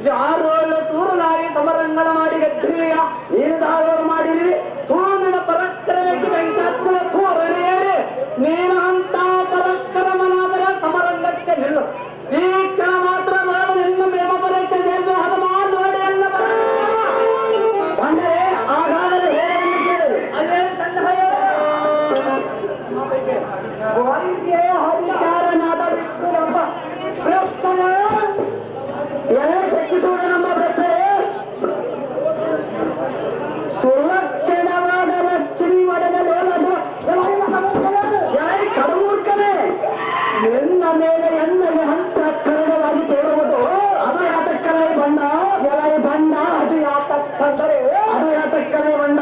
ಯಾರು ಸೂರನಾಗಿ ಸಮರಂಗಳ ಮಾಡಿ ಗಟ್ಟಿಯ ನೀನು ದಾಳೋರು ಮಾಡಿರಿ ಸೂರ್ಯನ ಪರಕ್ರಮಕ್ಕೆ ಬೆಂಕತ್ತಲ ತೋರಣೆಯೇ ನೀನು ಅಂತ ಪರಕ್ರಮನಾದರ ಸಮರಂಗಕ್ಕೆ ನಿಲ್ಲು ಈ ಕ್ಷಣ ಮಾತ್ರ ನಾನು ನಿನ್ನ ಮೇಮ ಪರಕ್ಕೆ ಸೇರಿದ ಹಲವಾರು ನೋಡಿ ಎಲ್ಲ ಬಂದರೆ ಆಗಾದರೆ ಹೇಳನ್ನು ಕೇಳಿದೆ ಅದೇ ಹರಿಚಾರನಾದ ವಿಷ್ಣುರಪ್ಪ ಪ್ರಸ್ತನ ಎಲ್ಲ ಶಕ್ತಿಸೂಡ ನಮ್ಮ ಪ್ರಶ್ನೆ ಸುಲಕ್ಷಣವಾದ ಲಕ್ಷ್ಮಿ ಒಡೆದ ಕಡಮೂರ್ಖನೇ ನಿನ್ನ ಮೇಲೆ ಎಣ್ಣೆಗೆ ಹಂತ ಕರಡವಾಗಿ ತೋರುವುದು ಅದು ಯಾತಕ್ಕಲೇ ಬಣ್ಣ ಎಲೈ ಬಣ್ಣ ಅದು ಯಾತಕ್ಕಂದರೆ ಅದು ಯಾತಕ್ಕಲೇ ಬಣ್ಣ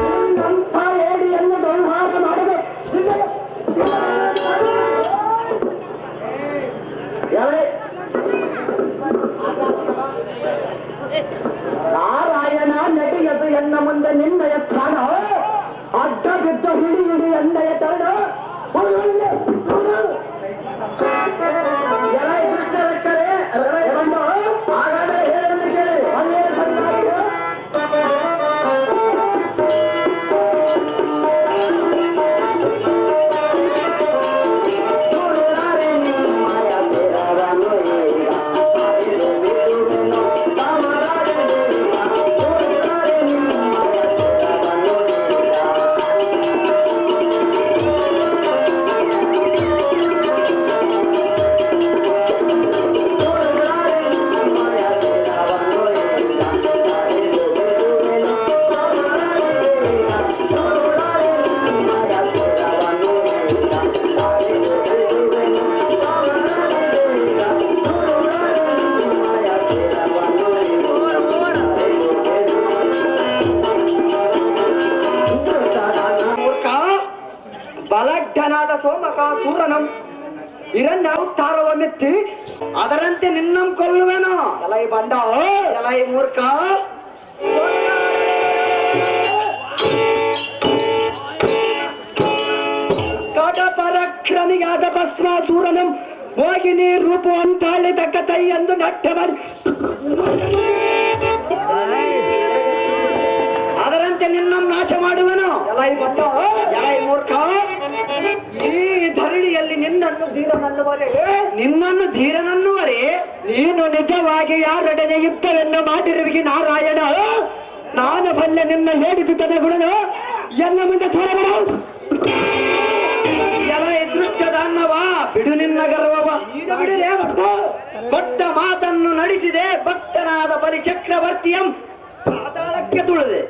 ನಿನ್ನಂಥ ಏಡಿಯನ್ನು ಸಂಹಾರ ಮಾಡದೆ ನಾರಾಯಣ ನಡೆಯದು ಎನ್ನ ಮುಂದೆ ನಿನ್ನಯ ಪ್ರಾಣ ಅಡ್ಡ ಬಿದ್ದ ಹಿಡಿ ಹಿಡಿ ಎಣ್ಣೆಯ ತರಣ ಎಲ್ಲ ಕೃಷ್ಣ ರಕ್ಷರೆ ಹಾಗಾದ್ರೆ ಹೇಳನ್ನು ಕೇಳಿ ಅಲ್ಲೇ ಬಲಡ್ಡನಾದ ಸೋಮಕಾಸೂರನಂ ಹಿರಣ್ಯಾವತಾರವನ್ನೆತ್ತಿ ಅದರಂತೆ ನಿನ್ನಂ ಕೊಲ್ಲುವೆನೋ ಎಲೈ ಬಂಡ ಎಲೈ ಮೂರ್ಖ ಕಟಪರಕ್ರಮಿಯಾದ ಭಸ್ಮಾಸೂರನಂ ಹೋಗಿನಿ ರೂಪವಂತಾಳಿದ ಕಥೈ ಎಂದು ನಟ್ಟವರಿ ಅದರಂತೆ ನಿನ್ನಂ ನಾಶ ಮಾಡುವೆನು ಎಲೈ ಬಂಡ ಎಲೈ ಮೂರ್ಖ ಈ ಧರಣಿಯಲ್ಲಿ ನಿನ್ನನ್ನು ಧೀರನನ್ನುವರೆ ನೀನು ನಿಜವಾಗಿ ಯಾರೊಡನೆ ಯುದ್ಧವನ್ನು ಮಾಡಿರುವಿಗೆ ನಾರಾಯಣ ನಾನು ಬಲ್ಲೆ ನಿನ್ನ ಹೇಳಿದ್ದು ತನಗುಣನು ಎನ್ನ ಮುಂದೆ ತೋರಬೇಡ ಎಲ್ಲ ದೃಷ್ಟದ ಅನ್ನವ ಬಿಡು ನಿನ್ನ ಗರ್ವವ ಕೊಟ್ಟ ಮಾತನ್ನು ನಡೆಸಿದೆ ಭಕ್ತನಾದ ಬಲಿ ಚಕ್ರವರ್ತಿಯಂ ಪಾತಾಳಕ್ಕೆ ತುಳಿದೆ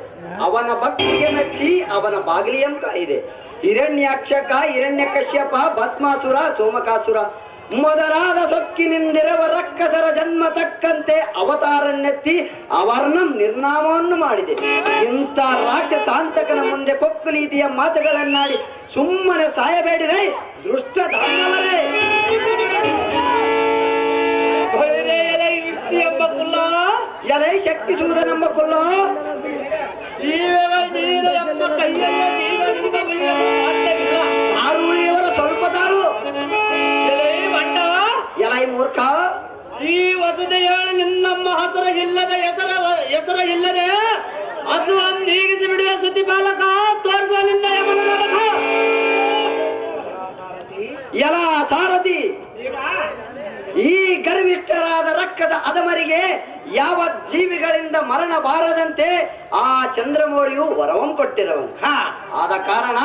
ಅವನ ಭಕ್ತಿಗೆ ಮೆಚ್ಚಿ ಅವನ ಬಾಗಿಲಿಯಂ ಕಾಯಿದೆ ಹಿರಣ್ಯಾಕ್ಷಕ ಹಿರಣ್ಯಕಶ್ಯಪ ಭಸ್ಮಾಸುರ ಸೋಮಕಾಸುರ ಮೊದಲಾದ ಸೊಕ್ಕಿನಿಂದಿರವ ರಕ್ಕಸರ ಜನ್ಮ ತಕ್ಕಂತೆ ಅವತಾರನ್ನೆತ್ತಿ ಅವರ್ಣಂ ನಿರ್ನಾಮವನ್ನು ಮಾಡಿದೆ ಇಂಥ ರಾಕ್ಷಸಾಂತಕನ ಮುಂದೆ ಕೊಕ್ಕುಲೀತಿಯ ಮಾತುಗಳನ್ನಾಡಿ ಸುಮ್ಮನೆ ಸಾಯಬೇಡಿದೆ ದೃಷ್ಟ ದಾನವರೇ ಎಲೈ ಶಕ್ತಿ ಸೂದನೆಂಬ ಕುಲ್ಲ ಆರುಳಿಯವರ ಸ್ವಲ್ಪ ತಾಳು ಎಲೈ ಮೂರ್ಖ ಈ ವಸತಿ ಹೇಳಿ ನಿನ್ನಮ್ಮ ಹೆಸರ ಇಲ್ಲದೆ ಹಸುವಂ ನೀಗಿಸಿ ಬಿಡುವ ಸುದ್ದಿ ಬಾಲಕ ತೋರಿಸುವ ನಿನ್ನ ಎಲ ಸಾರಥಿ ಈ ಗರ್ವಿಷ್ಠರಾದ ರಕ್ಕದ ಅಧಮರಿಗೆ ಯಾವ ಜೀವಿಗಳಿಂದ ಮರಣ ಬಾರದಂತೆ ಆ ಚಂದ್ರಮೌಳಿಯು ವರವಂ ಕೊಟ್ಟಿರವನು ಆದ ಕಾರಣ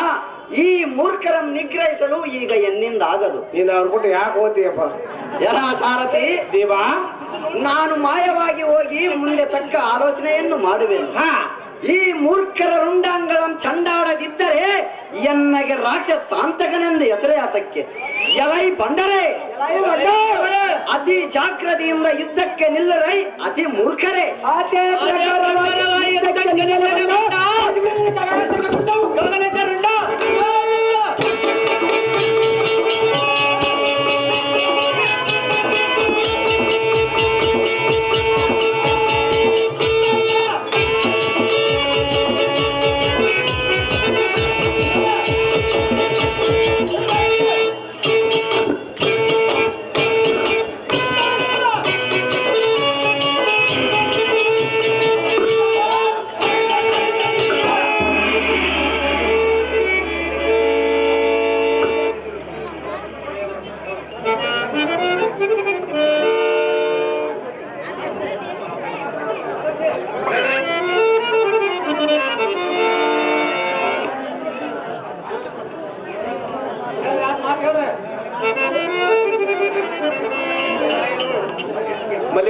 ಈ ಮೂರ್ಖರಂ ನಿಗ್ರಹಿಸಲು ಈಗ ಎನ್ನಿಂದ ಆಗದು. ನೀನು ಅವ್ರ ಬಿಟ್ಟು ಯಾಕೆ ಹೋಗ್ತೀಯಪ್ಪ ಎಲ್ಲ ಸಾರಥಿ ದೇವಾ ನಾನು ಮಾಯವಾಗಿ ಹೋಗಿ ಮುಂದೆ ತಕ್ಕ ಆಲೋಚನೆಯನ್ನು ಮಾಡುವೆನು. ಈ ಮೂರ್ಖರ ರುಂಡಾಂಗಳಂ ಚಂಡಾಡದಿದ್ದರೆ ಎನ್ನಗೆ ರಾಕ್ಷಸಾಂತಕನೆಂದು ಹೆಸರೇ ಆತಕ್ಕೆ. ಎಲೈ ಬಂಡರೆ ಅತಿ ಜಾಗ್ರತೆಯಿಂದ ಯುದ್ಧಕ್ಕೆ ನಿಲ್ಲರೈ ಅತಿ ಮೂರ್ಖರೇ.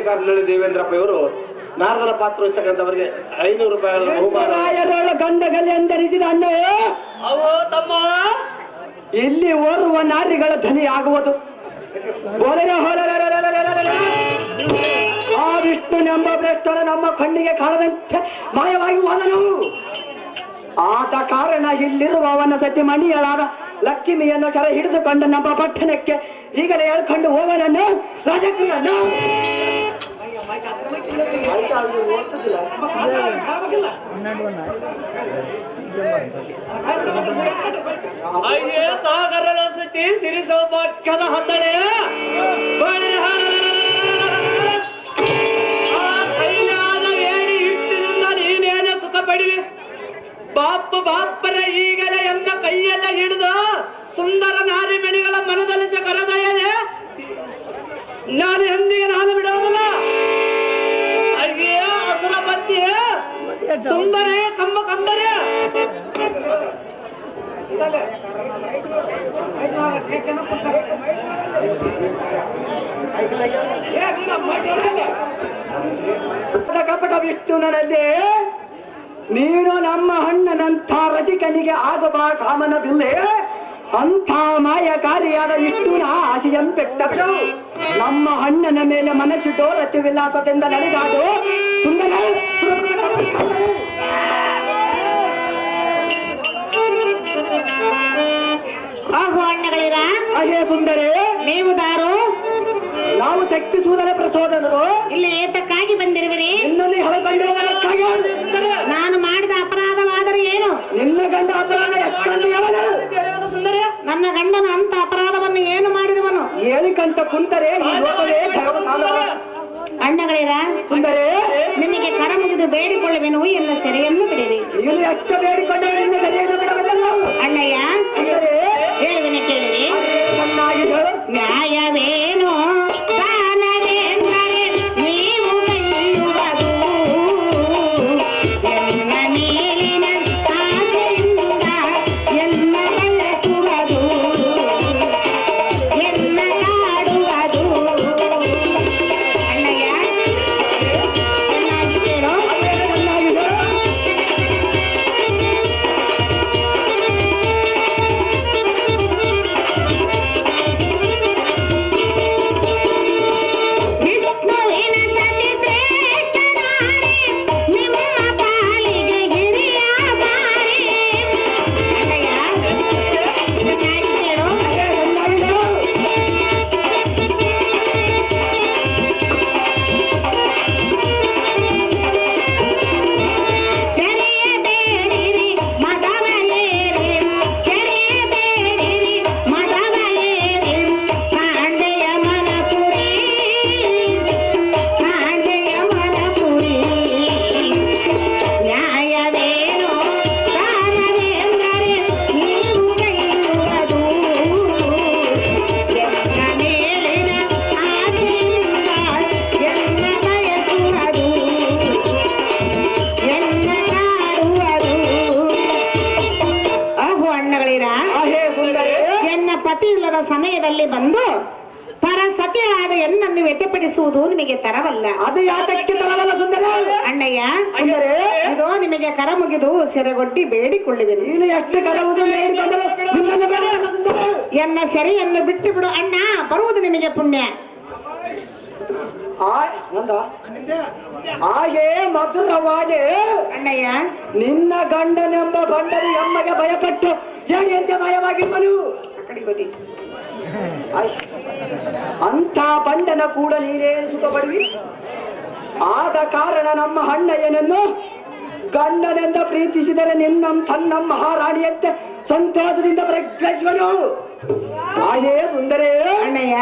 ಸಾಲಿನಲ್ಲಿ ದೇವೇಂದ್ರಪ್ಪ ಇವರು ನಾರದರ ಪಾತ್ರ ವಹಿಸ್ತಕ್ಕಂಥವರಿಗೆ 500 ರೂಪಾಯಿಗಳ ಬಹುಮಾನ. ರಾಯರೊಳ ಗಂಡಗಲ್ಲಿ ಅಂದರಿಸಿದ ಅಣ್ಣವೇ, ಅವು ತಮ್ಮ ಇಲ್ಲಿ ಓರ್ವ ನಾರಿಗಳ ಧನಿ ಆಗುವುದು. ಆ ವಿಷ್ಣುನೆಂಬ ಭ್ರಷ್ಟನ ನಮ್ಮ ಕಣ್ಣಿಗೆ ಕಾಣದಂತೆ ಮಾಯವಾಗಿ ಹೋದನು. ಆದ ಕಾರಣ ಇಲ್ಲಿರುವ ಅವನ ಸತಿ ಮಣಿಯಳಾದ ಲಕ್ಷ್ಮಿಯನ್ನು ಸೆರೆ ಹಿಡಿದುಕೊಂಡು ನಮ್ಮ ಪಟ್ಟಣಕ್ಕೆ ಈಗಲೇ ಹೇಳ್ಕೊಂಡು ಹೋಗೋಣನ್ನು ರಾಜಕೀಯನು. ಸಾಗರದ ಸುದ್ದಿ ಸಿರಿ ಸೌಭಾಗ್ಯದ ಹತ್ತಳೆ ಕೈಲಾದ ವೇಡಿ ಹಿಟ್ಟಿನಿಂದ ನೀನೇನ ಸುಖ ಪಡಿವಿ. ಬಾಪ್ಪರ ಈಗಲೇ ಎಲ್ಲ ಕೈಯೆಲ್ಲ ಹಿಡಿದು ಸುಂದರ ನಾರಿ ಮೆಣಿಗಳ ಮನದಲ್ಲಿ ಕರೆದೊಯ್ಯದೆ ನಾನು ಎಂದಿಗೆ ನಾನು ಬಿಡೋದಿಲ್ಲ. ಅಯ್ಯ ಹಸರ ಬತ್ತಿ ಸುಂದರೇ ಕಮ್ಮ ಕಂದರೆ ಕಪಟ ವಿಷ್ಣುನಲ್ಲಿ ನೀನು ನಮ್ಮ ಅಣ್ಣನಂಥ ರಸಿಕನಿಗೆ ಆಗಬಾ ಕಾಮನವಿಲ್ಲೇ. ಅಂಥ ಮಾಯಕಾರಿಯಾದ ವಿಷ್ಣುನ ಆಶೆಯಂ ಬೆಟ್ಟಗಳು ನಮ್ಮ ಅಣ್ಣನ ಮೇಲೆ ಮನಸ್ಸಿಟ್ಟು ರತಿವಿಲಾಸದಿಂದ ನಡೆದಾಡು ಸುಂದರ. ಆಹೋ ಅಣ್ಣಗಳಿರ, ಅಹೇ ಸುಂದರೇ, ನೀವು ದಾರು ನಾವು ಶಕ್ತಿ ಸೂದನ ಪ್ರಸೋದನರು. ಇಲ್ಲಿ ಏತಕ್ಕಾಗಿ ಬಂದಿರುವಿರಿ? ನಿನ್ನಲ್ಲಿ ಹೊಳಗೊಂಡಿರುವುದಕ್ಕಾಗಿ. ನಾನು ಮಾಡಿದ ಅಪರಾಧವಾದರೆ ಏನು? ನಿನ್ನ ಗಂಡ ಅಪರಾಧ ಎಷ್ಟನ್ನು ಹೇಳಲು? ನನ್ನ ಗಂಡನ ಅಂತ ಅಪರಾಧವನ್ನು ಏನು ಮಾಡಿರುವನು? ಹೇಳಿಕಂತ ಕುಂತರೆ ಈ ಲೋಕವೇ ಧರ್ಮ ಕಾಲ. ಅಣ್ಣಗಳಿರ ಸುಂದರೇ, ನಿಮಗೆ ಕರ ಮುಗಿದು ಬೇಡಿಕೊಳ್ಳುವೆನು, ಎಲ್ಲ ಸೆರೆಯನ್ನು ಬಿಡಿರಿ. ನೀನು ಎಷ್ಟು ಬೇಡಿಕೊಂಡರೆ ನಿನ್ನ ಗದೆಯನ್ನು ಬಿಡಬಲ್ಲ. ಅಣ್ಣಯ್ಯ, ಸುಂದರೇ, ಹೇಳುವೆನೆ ಕೇಳಿರಿ. ಚೆನ್ನಾಗಿದೆ. ನ್ಯಾಯವೇನು ದಾನವೆಂದರೆ ನೀವು ಕೈಯುವುದು, ಎನ್ನ ಮೇಲಿನ ಆಸೆಯಿಂದ ಎನ್ನ ಬಯಸುವುದು, ಎನ್ನ ಕಾಡುವುದು. ಅಣ್ಣಯ್ಯ, ಚೆನ್ನಾಗಿ ಕೇಳು. ವಿಷ್ಣುವಿನ ಸತಿ ಶ್ರೇಷ್ಠನಾರೆ, ನಿಮ್ಮ ಪಾಲಿಗೆ ಹಿರಿಯ ಬಾರಿ. ಅಣ್ಣಯ್ಯ, ಚೆನ್ನಾಗಿ ಕೇಳು. ಚೆರೆಯಬೇಡಿರಿ ಮದವಲೇರಿ, ಚೆರೆಯಬೇಡಿರಿ ಮದವಲೇರಿ, ಕಾಂಡೆಯ ಮನಪುರಿ, ಕಾಂಡೆಯ ಮನಪುರಿ. ನ್ಯಾಯವೇನು ದಾನವೆಂದರೆ ನೀವು ಕೈಯುವುದು, ಎನ್ನ ಮೇಲಿನ ಆಸೆಯಿಂದ ಎನ್ನ ಬಯಸುವುದು, ಎನ್ನ ಕಾಡುವುದು. ಆಹೋ ಅಣ್ಣಗಳಿರ, ಅಹೇ ಸುಂದರೇ, ಎನ್ನ ಪತಿ ಇಲ್ಲದ ಸಮಯದಲ್ಲಿ ಬಂದು ಪರ ಸತಿಯಾದ ಎನ್ನನ್ನು ವ್ಯತ್ಯಪಡಿಸುವುದು ನಿಮಗೆ ತರವಲ್ಲ. ಅದು ಯಾತಕ್ಕೆ ತರವಲ್ಲ ಸುಂದರ? ಅಣ್ಣಯ್ಯ, ಸುಂದರೇ, ಇದು ನಿಮಗೆ ಕರ ಮುಗಿದು ಸೆರೆಗೊಡ್ಡಿ ಬೇಡಿಕೊಳ್ಳುವೆನು. ನೀನು ಎಷ್ಟು ಕರವುದು ಬೇಡಿಕೊಂಡರು ನಿನ್ನನ್ನು ಬೇಡ ಸುಂದರ. ಎನ್ನ ಸೆರೆಯನ್ನು ಬಿಟ್ಟು ಬಿಡು ಅಣ್ಣ, ಬರುವುದು ನಿಮಗೆ ಪುಣ್ಯ. ಹಾಗೆ ಮಧುರವಾಣಿ ಅಣ್ಣಯ್ಯ, ನಿನ್ನ ಗಂಡನೆಂಬ ಬಂಡರು ಎಮ್ಮಗೆ ಭಯಪಟ್ಟು ಜಡಿಯಂತೆ ಭಯವಾಗಿರುವನು. ಅಂಥ ಬಂಡನ ಕೂಡ ನೀನೇನು ಸುಖಪಡುವಿ. ಆದ ಕಾರಣ ನಮ್ಮ ಅಣ್ಣಯ್ಯನನ್ನು ಗಂಡನೆಂದ ಪ್ರೀತಿಸಿದರೆ ತನ್ನ ಮಹಾರಾಣಿಯಂತೆ ಸಂತೋಷದಿಂದ ಪ್ರಜ್ವನು. ಹಾಗೆ ಸುಂದರೇ, ಅಣ್ಣಯ್ಯ,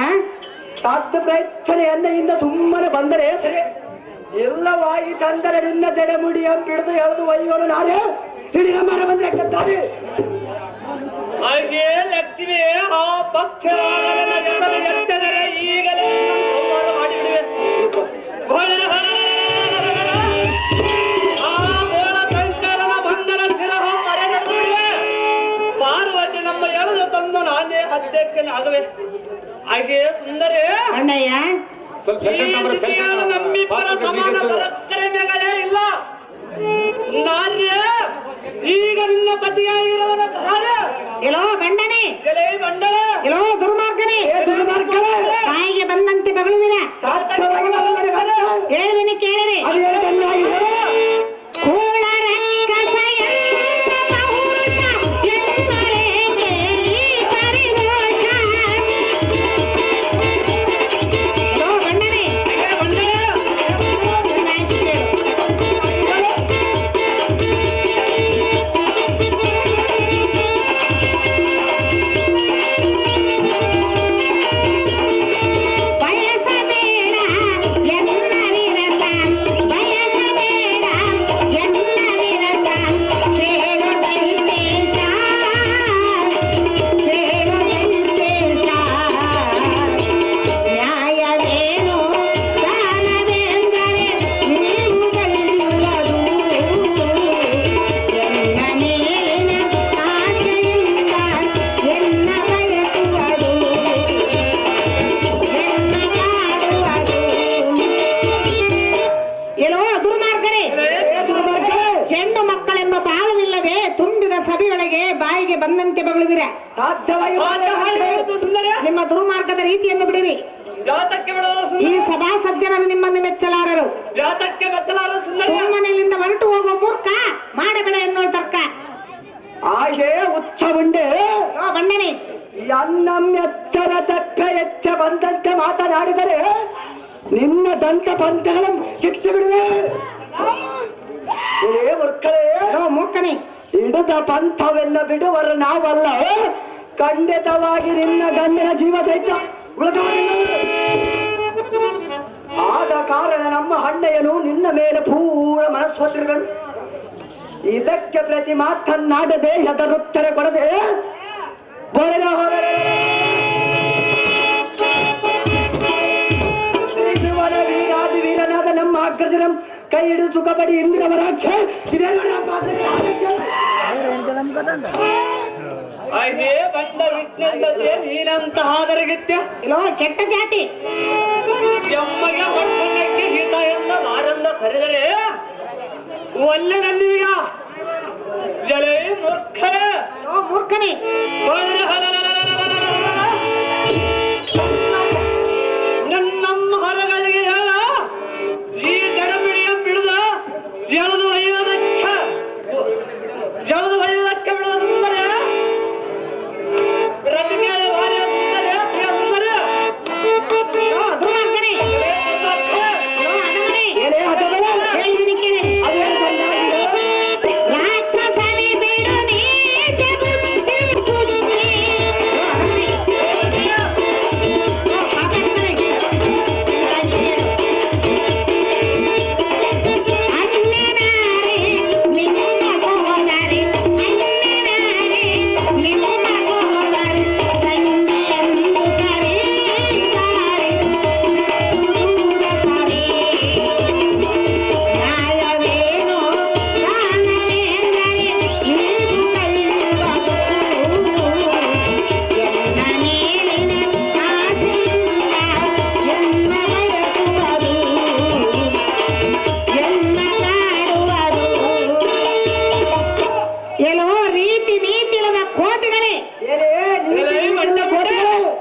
ತದ್ದು ಪ್ರಯತ್ನೆಯಿಂದ ಸುಮ್ಮನೆ ಬಂದರೆ ಎಲ್ಲವಾಗಿ ತಂದರೆ ನಿನ್ನ ಜಡೆಮುಡಿಯ ಪಿಡಿದು ಎಳೆದು ಒಯ್ಯುವನು ನಾನೇ. ಹಿಡಿದ ಮರ ಬಂದ್ರೆ ಕತ್ತಾರೆ. ಹಾಗೆ ಲಕ್ಷ್ಮಿ ಆ ಪಕ್ಷರಾಗನ ಹೆಸರು ಎತ್ತದರೆ ಈಗಲೇ ಸಂಹಾರ ಮಾಡಿಬಿಡುವೆ. ಆ ಗೋಳ ಶಂಕರನ ಬಂಧನ ಶಿರಹ ಮರೆನಡುವೆ ಪಾರ್ವತಿ ನಮ್ಮ ಎಳೆದು ತಂದು ನಾನೇ ಅಧ್ಯಕ್ಷನಾಗುವೆ. ಹಾಗೆ ಸುಂದರೇ, ಅಣ್ಣಯ್ಯ, ಸ್ವಲ್ಪ ನಮ್ಮಿಬ್ಬರ ಸಮಾನ ಪರಾಕ್ರಮಗಳೇ ಇಲ್ಲ. ನಾರ್ಯ ಈಗ ನಿನ್ನ ಪತಿಯಾಗಿರುವನ ಎಲ್ಲೋ ಗಂಡನೇ, ಮಂಡಲ ಎಲ್ಲೋ ದುರ್ಮಾರ್ಗನೇ, ಬಾಯಿಗೆ ಬಂದಂತೆ ಬಗಳುವಿನ ಹೇಳುವಿನಿ ಕೇಳಿರಿ. ಬಾಯಿಗೆ ಬಂದಂತೆ ಬಗಳುವಿರ. ನಿಮ್ಮ ದುರ್ಮಾರ್ಗದ ರೀತಿಯನ್ನು ಬಿಡಿರಿ. ಈ ಸಭಾ ಸಜ್ಜನರು ನಿಮ್ಮನ್ನು ಮೆಚ್ಚಲಾರರು. ಸುಮ್ಮನೆಯಿಂದ ಹೊರಟು ಹೋಗುವ ಮೂರ್ಖ ಮಾಡಬೇಡ ಎನ್ನುವ ತರ್ಕ. ಹಾಗೆ ಉಚ್ಚಬಂಡೆ ಬಣ್ಣನೆ ಎಚ್ಚರ ತಕ್ಕ ಎಚ್ಚ ಬಂದಂತೆ ಮಾತನಾಡಿದರೆ ನಿನ್ನ ದಂತ ಪಂಥಗಳನ್ನು ಶಿಕ್ಷೆ ಬಿಡುವೆ. ಮೂರ್ಖಳೇ ಮೂರ್ಖನೆ, ಹಿಡಿದ ಪಂಥವೆನ್ನ ಬಿಡುವರು ನಾವಲ್ಲ. ಖಂಡಿತವಾಗಿ ನಿನ್ನ ಗಂಡನ ಜೀವ ಸಹಿತ ಆದ ಕಾರಣ ನಮ್ಮ ಅಣ್ಣಯ್ಯನು ನಿನ್ನ ಮೇಲೆ ಪೂರ ಮನಸ್ಸೊತ್ತಿರುವನು. ಇದಕ್ಕೆ ಪ್ರತಿ ಮಾತನ್ನಾಡದೆ ಹೆದರುತ್ತರ ಕೊಡದೆ ವೀರಾದಿ ವೀರನಾದ ನಮ್ಮ ಅಗ್ರಜನ ಕೈ ಹಿಡಿದು ಸುಖಪಡಿ ಇಂದಿರವರಾಕ್ಷ ನೀನಂತಹಾದರಗಿತ್ಯ ಇಲ್ಲೋ ಕೆಟ್ಟ ಜಾತಿ ಎಮ್ಮಗೆ ಮಟ್ಟಕ್ಕೆ ಹಿತ ಎಂದ ಮಾರಂದ ಕರೆದರೆ ಒಲ್ಲೆನಲ್ಲಿಗ ಜಲೇ ಮೂರ್ಖ ಮೂರ್ಖನೇ ನಮ್ಮ ಹೊರಗಳಿಗೆ ಹೇಳ ಈ ಗಡಬಿಡಿಯ ಬಿಡುದ ಎಳೆದು ಒಯ್ಯೋದಕ್ಕೆ ಬಿಡುವುದು ಸುಂದರ ರತಿಗೆ ಭಾರ್ಯ ಸುಂದರ ಪ್ರಿಯ ಸುಂದರ ದುರ್ಮಾರ್ಗನೇ ರಾಕ್ಷಸನೇ ಬಿಡು ನೀ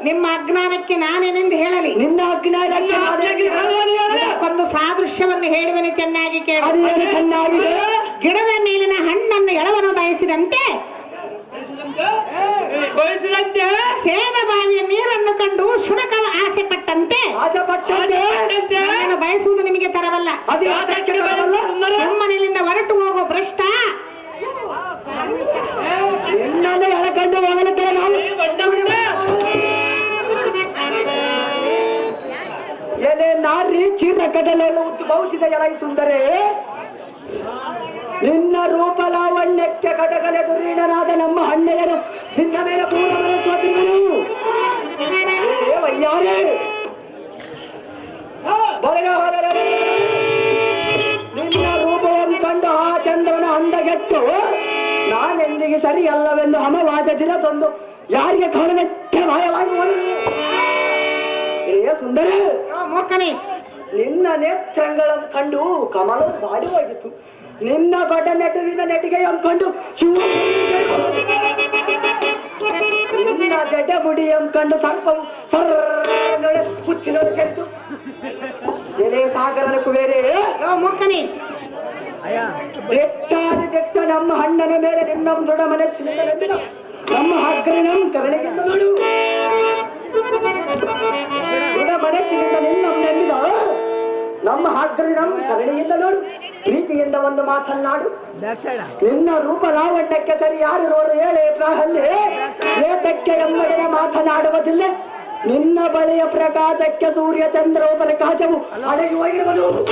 ನಿಮ್ಮ ಅಜ್ಞಾನಕ್ಕೆ ನಾನೇನೆಂದು ಹೇಳಲಿ? ನಿನ್ನ ಅಜ್ಞಾನಕ್ಕೆ ಒಂದು ಸಾದೃಶ್ಯವನ್ನು ಹೇಳುವನೆ ಚೆನ್ನಾಗಿ ಕೇಳಿ. ಚೆನ್ನಾಗಿದೆ. ಗಿಡದ ಮೇಲಿನ ಹಣ್ಣನ್ನು ಎಳವನು ಬಯಸಿದಂತೆ ಸೇದ ಬಾವಿಯ ನೀರನ್ನು ಕಂಡು ಶುನಕವ ಆಸೆ ಪಟ್ಟಂತೆ ನಾನು ಬಯಸುವುದು ನಿಮಗೆ ತರವಲ್ಲ. ಸುಮ್ಮನಿಲ್ಲಿಂದ ಹೊರಟು ಹೋಗೋ ಭ್ರಷ್ಟ ಹೆಣ್ಣನ್ನು ಎಳಕಂಡು ಹೋಗಲುತ್ತಾರೆ. ಎಲೆ ನಾರಿ ಚೀರ ಕಡಲೆಲ್ಲ ಉತ್ತು ಬಹುಸಿದ ಎಲೈ ಸುಂದರೇ, ನಿನ್ನ ರೂಪ ಲಾವಣ್ಯಕ್ಕೆ ಕಡಗಲೆ ದುರೀಣನಾದ ನಮ್ಮ ಅಣ್ಣಯ್ಯನು ನಿನ್ನ ಮೇಲೆ ಪೂರ ಮನಸ್ಸೋತಿರುವನು. ವಯ್ಯಾರೇ ನಿನ್ನ ರೂಪವನ್ನು ಕಂಡು ಆ ಚಂದ್ರನ ಅಂದಗೆಟ್ಟು ನಾನೆಂದಿಗೆ ಸರಿಯಲ್ಲವೆಂದು ಅಮವಾಸ ದಿನ ತಂದು ಯಾರಿಗೆ ಕಾಣನೆಕ್ಕೆ ಮಾಯವಾಗಿ ಸುಂದರ ಮೂರ್ಖನೇ, ನಿನ್ನ ನೇತ್ರಂಗಳನ್ನು ಕಂಡು ಕಮಲ ಬಾಡುವಾಗಿತ್ತು. ನಿನ್ನ ಬಡ ನಡುವಿನ ನಟಿಗೆ ಅಂದ್ಕೊಂಡು ಶಿವ ನಿನ್ನ ಜಡ ಮುಡಿ ಅಂದ್ಕೊಂಡು ಸ್ವಲ್ಪವು ಹುಚ್ಚಿನೊಳಗೆದ್ದು ಎಲೆ ಸಾಗರನ ಕುಬೇರೆ. ಮೂರ್ಖನೇ, ದೆಟ್ಟ ನಮ್ಮ ಹಣ್ಣನ ಮೇಲೆ ನಿನ್ನ ದೊಡ್ಡ ಮನಸ್ಸಿನಿಂದ ನಂಬಿದ ನಮ್ಮ ಹಗ್ಗನ ಕರುಣೆಯಿಂದ ನೋಡು. ದೃಢ ಮನಸ್ಸಿನಿಂದ ನಿನ್ನ ನಂಬಿದ ನಮ್ಮ ಹಗ್ಗನ ಕರುಣೆಯಿಂದ ನೋಡು. ಪ್ರೀತಿಯಿಂದ ಒಂದು ಮಾತನ್ನಾಡು. ನಿನ್ನ ರೂಪ ಲಾವಣ್ಯಕ್ಕೆ ಸರಿ ಯಾರಿರೋರು ಹೇಳೇ ಪ್ರಾಹಲ್ಲಿ ಏತಕ್ಕೆ ಎಂಬಡಿನ ಮಾತನಾಡುವುದಿಲ್ಲ. ನಿನ್ನ ಬಳಿಯ ಪ್ರಕಾಶಕ್ಕೆ ಸೂರ್ಯ ಚಂದ್ರ ಪ್ರಕಾಶವು ಅಡಗಿ ಹೋಗಿರುವುದು.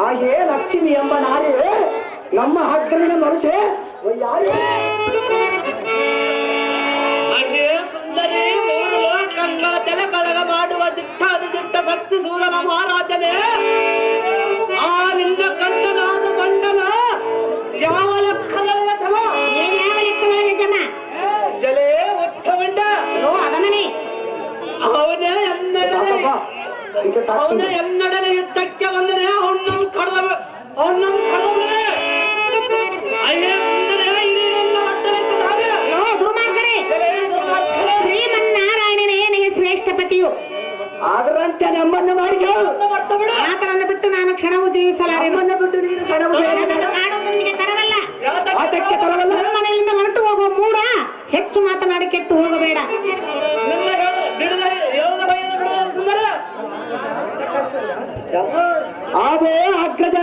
ಹಾಗೆ ಲಕ್ಷ್ಮಿ ಎಂಬ ನಾರಿ ನಮ್ಮ ಹಗ್ಗಲಿನ ಮನಸ್ಸೆ ಯಾರೇ ಹಾಗೆ ಸುಂದರಿ ಮೂರು ಲೋಕಗಳ ತಲೆ ಕಳಗ ಮಾಡುವ ದಿಟ್ಟ ಶಕ್ತಿ ಸೂರನ ಮಹಾರಾಜನೇ, ಆ ನಿನ್ನ ಕಂಡನಾದ ಮಂಡಲ ಯಾವ ಲೆಕ್ಕದಲ್ಲ ಚಲ ಏನ್ ಯಾವ ಲೆಕ್ಕದೊಳಗೆ ಜನ ಜಲೇ ಉಚ್ಚವಂಡ ಅದಮನೆ ಅವನೇ ಅವನೇ ಎನ್ನಡನೆ ಯುದ್ಧಕ್ಕೆ ಬಂದರೆ ಅವನನ್ನು ಕಡದ ಅಯ್ಯೇ ಸುಂದರ ದುರ್ಮಾರ್ಗರೇ, ಶ್ರೀಮನ್ನಾರಾಯಣನೇ ನಿನಗೆ ಶ್ರೇಷ್ಠ ಪತಿಯು. ಅದರಂತೆ ನಮ್ಮನ್ನು ಮಾಡಿ ಆತನನ್ನು ಬಿಟ್ಟು ನಾನು ಕ್ಷಣವು ಜೀವಿಸಲಾರೆ. ನಮ್ಮನ್ನು ಬಿಟ್ಟು ನೀನು ಕಣವು ಕಾಣುವುದು ನಿಮಗೆ ತರವಲ್ಲ. ಆಟಕ್ಕೆ ತರವಲ್ಲ. ಮನೆಯಿಂದ ಹೊರಟು ಹೋಗುವ ಮೂಡ ಹೆಚ್ಚು ಮಾತನಾಡಿ ಕೆಟ್ಟು ಹೋಗಬೇಡ. ಆವೋ ಅಗ್ರಜ,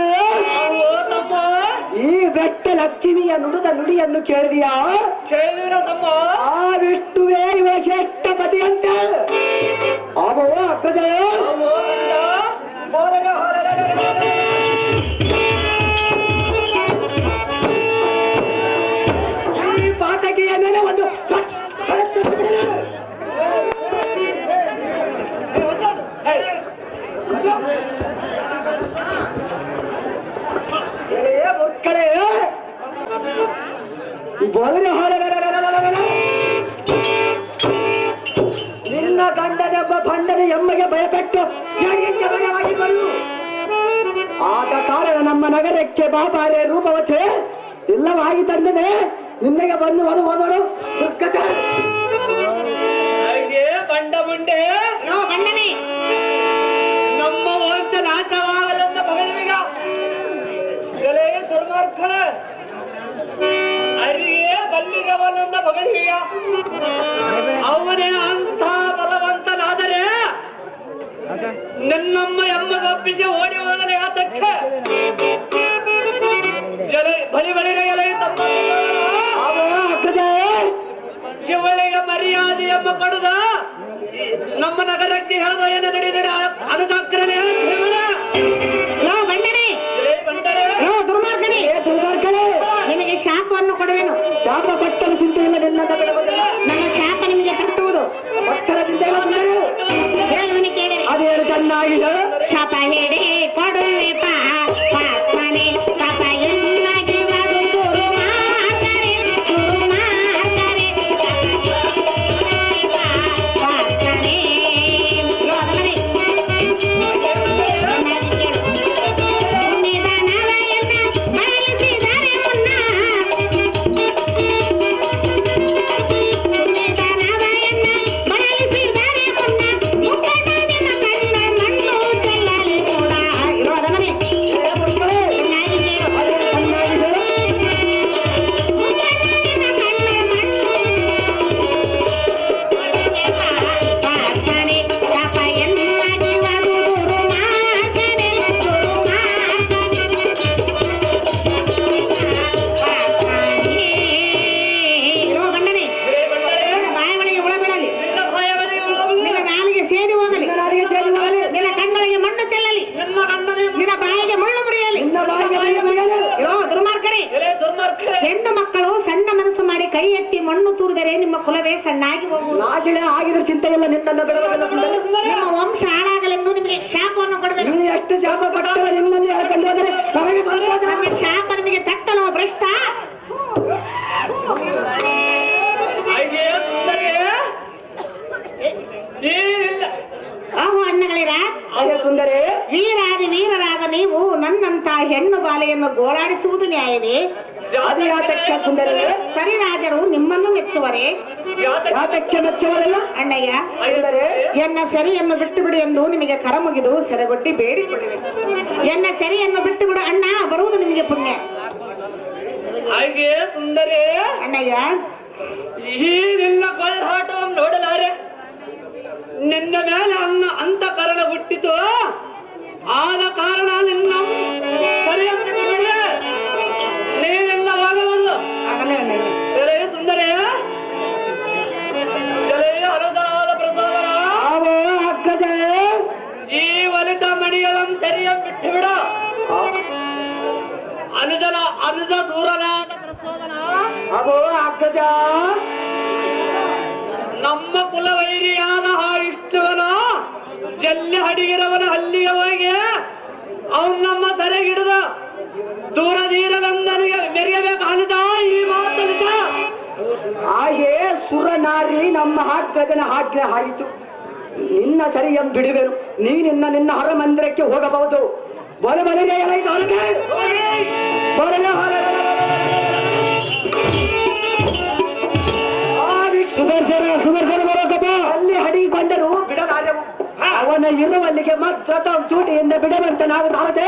ಈ ಬೆಟ್ಟ ಲಕ್ಷ್ಮಿಯ ನುಡಿದ ನುಡಿಯನ್ನು ಕೇಳಿದೆಯಾ? ಆ ವಿಷ್ಣುವೇ ಇವ ಶ್ರೇಷ್ಠ ಪತಿ ಅಂತ. ಆವೋ ಅಗ್ರಜ, ಈ ಪಾತಕಿಯ ಮೇಲೆ ಒಂದು ಮಕ್ಕಳೇ ನಿನ್ನ ಗಂಡನೆಂಬ ಭಂಡನ ಎಮ್ಮಗೆ ಭಯಪಟ್ಟು ಭಯವಾಗಿ ಬರು. ಆದ ಕಾರಣ ನಮ್ಮ ನಗರಕ್ಕೆ ಬಾಬಾರೆ ರೂಪವತೆ ಇಲ್ಲವಾಗಿ ತಂದನೆ ನಿನ್ನಗೆ ಬಂದು ಓದೋರು ದುರ್ಗತ ಹಾಗೆ ಬಂಡ ಮುಂಡೆ ಬಣ್ಣನೆ ನಮ್ಮ ವಂಶ ನಾಶವಾಗಲೆಂದ ಮಗನಿಗ ಜಲೇ ದುರ್ಮಾರ್ಗನ ಅರಿಗೆ ಬಲ್ಲಿಗವನೆಂದ ಮಗನಿಗ ಅವನೇ ಅಂತ ಬಲವಂತನಾದರೆ ನನ್ನಮ್ಮ ಎಮ್ಮಗೊಪ್ಪಿಸಿ ಓಡಿ ಹೋಗಲೇ ಆತಕ್ಕೆ ಎಲೆ ಬಳಿ ಬಳಿಗ ಎಲೆ ತಮ್ಮ ಇವಳಿಗೆ ಮರ್ಯಾದೆ ಎಂಬ ಪಡೆದ ನಮ್ಮ ನಗರಕ್ಕೆ ಹೇಳಿದ ಏನು ನಡಿ ನಡಿ ಅನುಸಕ್ರನೆ ದುರ್ಮಾರ್ಗನೇ, ನಿಮಗೆ ಶಾಪವನ್ನು ಕೊಡುವೆನು. ಶಾಪ ಕೊಟ್ಟಲು ಚಿಂತೆ ಇಲ್ಲ. ನಿನ್ನ ಬಿಡುವುದಿಲ್ಲ. ನನ್ನ ಶಾಪ ನಿಮಗೆ ತಟ್ಟುವುದು. ಕೊಟ್ಟಲ ಚಿಂತೆ ಇಲ್ಲ. ಹೇಳುವನು ಕೇಳಿರಿ. ಅದೇನು ಚೆನ್ನಾಗಿದೆ. ಶಾಪ ಹೇಳಿ ಕೊಡುವೆ ಪಾಪನೆ ಪಾಪ ಎನ್ನಾಗಿ ವಾದು ಗುರು ಮಾತರೆ ಗುರು ಮಾತರೆ ಪಾಪನೆ ರೋದನೆ ನಿಧಾನವಯನ್ನ ಬಳಸಿದರೆ ಮುನ್ನ ನಿಧಾನವಯನ್ನ ಬಳಸಿದರೆ ಮುನ್ನ ಮುಖದ ನಿನ್ನ ಕಣ್ಣ ಮಣ್ಣು ಚೆಲ್ಲಲಿ ಕೂಡ ರೋದನೆ ಹೆಣ್ಣು ಮಕ್ಕಳು ಸಣ್ಣ ಮನಸ್ಸು ಮಾಡಿ ಕೈ ಎತ್ತಿ ಮಣ್ಣು ತೂರಿದರೆ ನಿಮ್ಮ ಕುಲವೇ ಸಣ್ಣಾಗಿ ಹೋಗುವುದು. ನಾಶಿನ ಆಗಿದ್ರೆ ಚಿಂತೆ ಇಲ್ಲ. ನಿನ್ನನ್ನು ಬಿಡುವುದಿಲ್ಲ. ನಿಮ್ಮ ವಂಶ ಹಾಳಾಗಲೆಂದು ನಿಮಗೆ ಶಾಪವನ್ನು ಕೊಡಬೇಕು. ನೀ ಎಷ್ಟು ಶಾಪ ಕೊಟ್ಟರೆ ನಿನ್ನನ್ನು ಹೇಳ್ಕೊಂಡು ಹೋದರೆ ನಮಗೆ ಸಂತೋಷ. ನನ್ನ ಶಾಪ ನಿಮಗೆ ತಟ್ಟಲು ಭ್ರಷ್ಟ. ಹಾಗೆ ಸುಂದರಿ ಏನಿಲ್ಲ ಆಹು ಅಣ್ಣಗಳ ನನ್ನನ್ನು ಗೋಳಾಡಿಸುವುದು ನ್ಯಾಯವೇ? ಅದು ಯಾತಕ್ಕೆ ಸುಂದರಿ? ಸರಿರಾಜರು ನಿಮ್ಮನ್ನು ಮೆಚ್ಚುವರೇ? ಯಾತಕ್ಕೆ ಮೆಚ್ಚುವರಲ್ಲ ಅಣ್ಣಯ್ಯ, ಸುಂದರಿ? ಎನ್ನ ಸೆರೆಯನ್ನು ಬಿಟ್ಟು ಬಿಡು ಎಂದು ನಿಮಗೆ ಕರ ಮುಗಿದು ಸೆರೆಗೊಡ್ಡಿ ಬೇಡಿಕೊಳ್ಳುವೆ. ಎನ್ನ ಸೆರೆಯನ್ನು ಬಿಟ್ಟು ಬಿಡು ಅಣ್ಣ, ಬರುವುದು ನಿಮಗೆ ಪುಣ್ಯ. ಹಾಗೆ ಸುಂದರಿ, ಅಣ್ಣಯ್ಯ, ಈ ನಿನ್ನ ಕೊಳ್ಳಾಟವನ್ನು ನೋಡಲಾರೆ. ನಿನ್ನ ಮೇಲೆ ಅಂತಃಕರಣ ಹುಟ್ಟಿತು, ಆದ ಕಾರಣ ನಿನ್ನ ಸರಿಯಾಗಿ ನೀನೆಲ್ಲ ವಾಗವಲ್ಲ. ಆಗಲೇ ಅಣ್ಣಯ್ಯ. ಎಲೆಯ ಸುಂದರಿ, ಎಲೆಯ ಹಲದಾದ ಪ್ರಸಾದನ ಅಕ್ಕಜೆ ಈ ಒಲಿತ ಮಣಿಗಳನ್ನು ಸರಿಯ ಬಿಟ್ಟು ಬಿಡ. ಅನುಜ ಸೂರನಾದ ಪ್ರಸೋದನ ಅವೋ ಅಕ್ಕಜ, ನಮ್ಮ ಕುಲವೈರಿಯಾದ ಆ ವಿಷ್ಣುವನ ಜಲ್ಲೆ ಹಡಿಗಿರವನ ಹಲ್ಲಿಗೆ ಹೋಗಿ ಅವನು ನಮ್ಮ ಸೆರೆಗಿಡದ ದೂರದೀರಲಂದನಿಗೆ ಮೆರೆಯಬೇಕು. ಅನುಜ, ಈ ಮಾತು ನಿಜ. ಹಾಗೆ ಸುರನಾರಿ ನಮ್ಮ ಅಕ್ಕಜನ ಆಜ್ಞೆ ಆಯಿತು. ನಿನ್ನ ಸರಿಯನ್ನು ಬಿಡುವೆನು. ನಿನ್ನ ಹರಮಂದಿರಕ್ಕೆ ಹೋಗಬಹುದು. ಸುದರ್ಶನ ಬರೋಕಪ್ಪ. ಅಲ್ಲಿ ಹಡಿಕೊಂಡರು ಬಿಡಲಾರೆವು. ಅವನ ಇರುವಲ್ಲಿಗೆ ಮಾತ್ರ ತಾವು ಚೂಟಿಯಿಂದ ಬಿಡುವಂತೆ ನಾವು ತಾರದೆ.